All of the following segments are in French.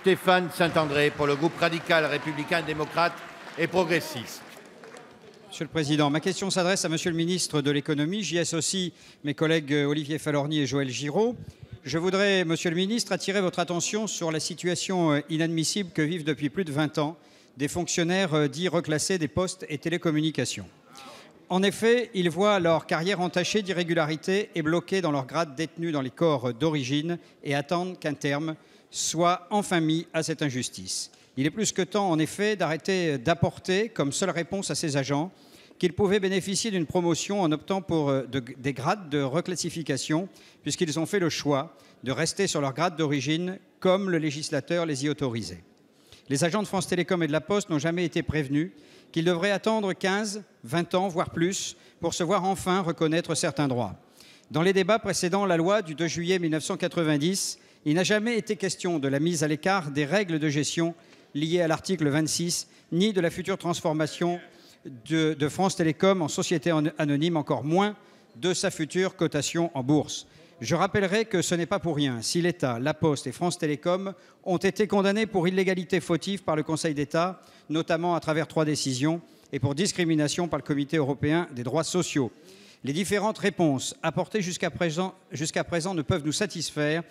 Stéphane Saint-André pour le groupe radical, républicain, démocrate et progressiste. Monsieur le Président, ma question s'adresse à Monsieur le ministre de l'Économie. J'y associe mes collègues Olivier Falorni et Joël Giraud. Je voudrais, Monsieur le ministre, attirer votre attention sur la situation inadmissible que vivent depuis plus de 20 ans des fonctionnaires dits reclassés des postes et télécommunications. En effet, ils voient leur carrière entachée d'irrégularités et bloquée dans leur grade détenu dans les corps d'origine et attendent qu'un terme soit enfin mis à cette injustice. Il est plus que temps, en effet, d'arrêter d'apporter comme seule réponse à ces agents qu'ils pouvaient bénéficier d'une promotion en optant pour des grades de reclassification, puisqu'ils ont fait le choix de rester sur leur grade d'origine, comme le législateur les y autorisait. Les agents de France Télécom et de La Poste n'ont jamais été prévenus qu'ils devraient attendre 15, 20 ans, voire plus, pour se voir enfin reconnaître certains droits. Dans les débats précédant la loi du 2 juillet 1990, il n'a jamais été question de la mise à l'écart des règles de gestion liées à l'article 26, ni de la future transformation de France Télécom en société anonyme, encore moins de sa future cotation en bourse. Je rappellerai que ce n'est pas pour rien si l'État, La Poste et France Télécom ont été condamnés pour illégalité fautive par le Conseil d'État, notamment à travers 3 décisions, et pour discrimination par le Comité européen des droits sociaux. Les différentes réponses apportées jusqu'à présent ne peuvent nous satisfaire.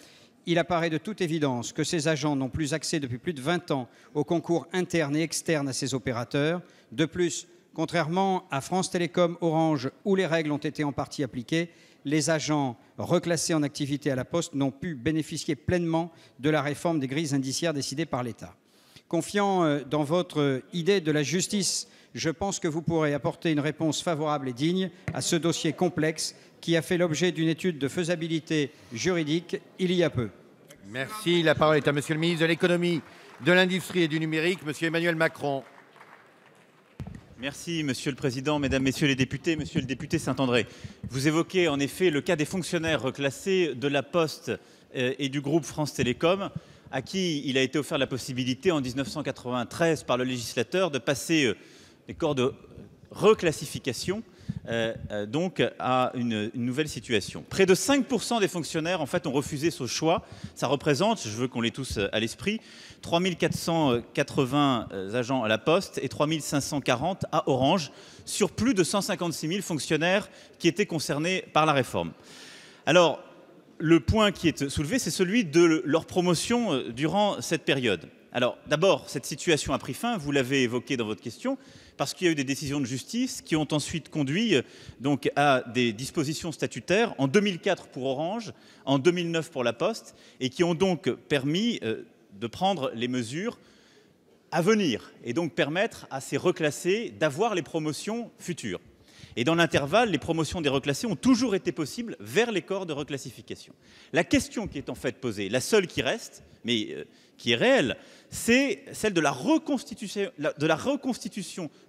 Il apparaît de toute évidence que ces agents n'ont plus accès depuis plus de 20 ans aux concours internes et externes à ces opérateurs. De plus, contrairement à France Télécom, Orange, où les règles ont été en partie appliquées, les agents reclassés en activité à La Poste n'ont pu bénéficier pleinement de la réforme des grilles indiciaires décidée par l'État. Confiant dans votre idée de la justice, je pense que vous pourrez apporter une réponse favorable et digne à ce dossier complexe qui a fait l'objet d'une étude de faisabilité juridique il y a peu. Merci. La parole est à Monsieur le ministre de l'Économie, de l'Industrie et du Numérique, Monsieur Emmanuel Macron. Merci, Monsieur le Président, Mesdames, Messieurs les députés. Monsieur le député Saint-André, vous évoquez en effet le cas des fonctionnaires reclassés de La Poste et du groupe France Télécom, à qui il a été offert la possibilité en 1993 par le législateur de passer des corps de reclassification donc à une nouvelle situation. Près de 5% des fonctionnaires en fait ont refusé ce choix. Ça représente, je veux qu'on l'ait tous à l'esprit, 3 480 agents à La Poste et 3 540 à Orange, sur plus de 156 000 fonctionnaires qui étaient concernés par la réforme. Alors, le point qui est soulevé, c'est celui de leur promotion durant cette période. Alors, d'abord, cette situation a pris fin, vous l'avez évoqué dans votre question, parce qu'il y a eu des décisions de justice qui ont ensuite conduit donc, à des dispositions statutaires en 2004 pour Orange, en 2009 pour La Poste, et qui ont donc permis de prendre les mesures à venir et donc permettre à ces reclassés d'avoir les promotions futures. Et dans l'intervalle, les promotions des reclassés ont toujours été possibles vers les corps de reclassification. La question qui est en fait posée, la seule qui reste, mais qui est réelle, c'est celle de la reconstitution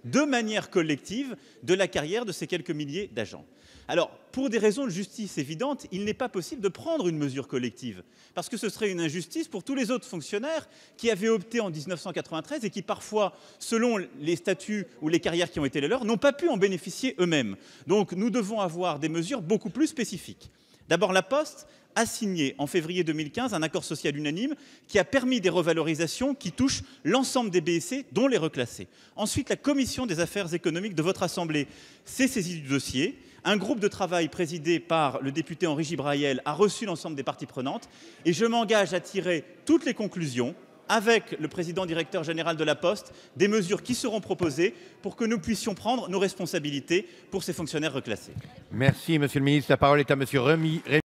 de manière collective de la carrière de ces quelques milliers d'agents. Alors, pour des raisons de justice évidentes, il n'est pas possible de prendre une mesure collective, parce que ce serait une injustice pour tous les autres fonctionnaires qui avaient opté en 1993 et qui parfois, selon les statuts ou les carrières qui ont été les leurs, n'ont pas pu en bénéficier eux-mêmes. Donc nous devons avoir des mesures beaucoup plus spécifiques. D'abord, La Poste a signé en février 2015 un accord social unanime qui a permis des revalorisations qui touchent l'ensemble des BSC, dont les reclassés. Ensuite, la Commission des affaires économiques de votre Assemblée s'est saisie du dossier. Un groupe de travail présidé par le député Henri Gibraïel a reçu l'ensemble des parties prenantes et je m'engage à tirer toutes les conclusions avec le président directeur général de La Poste, des mesures qui seront proposées pour que nous puissions prendre nos responsabilités pour ces fonctionnaires reclassés. Merci, Monsieur le ministre. La parole est à Monsieur Rémy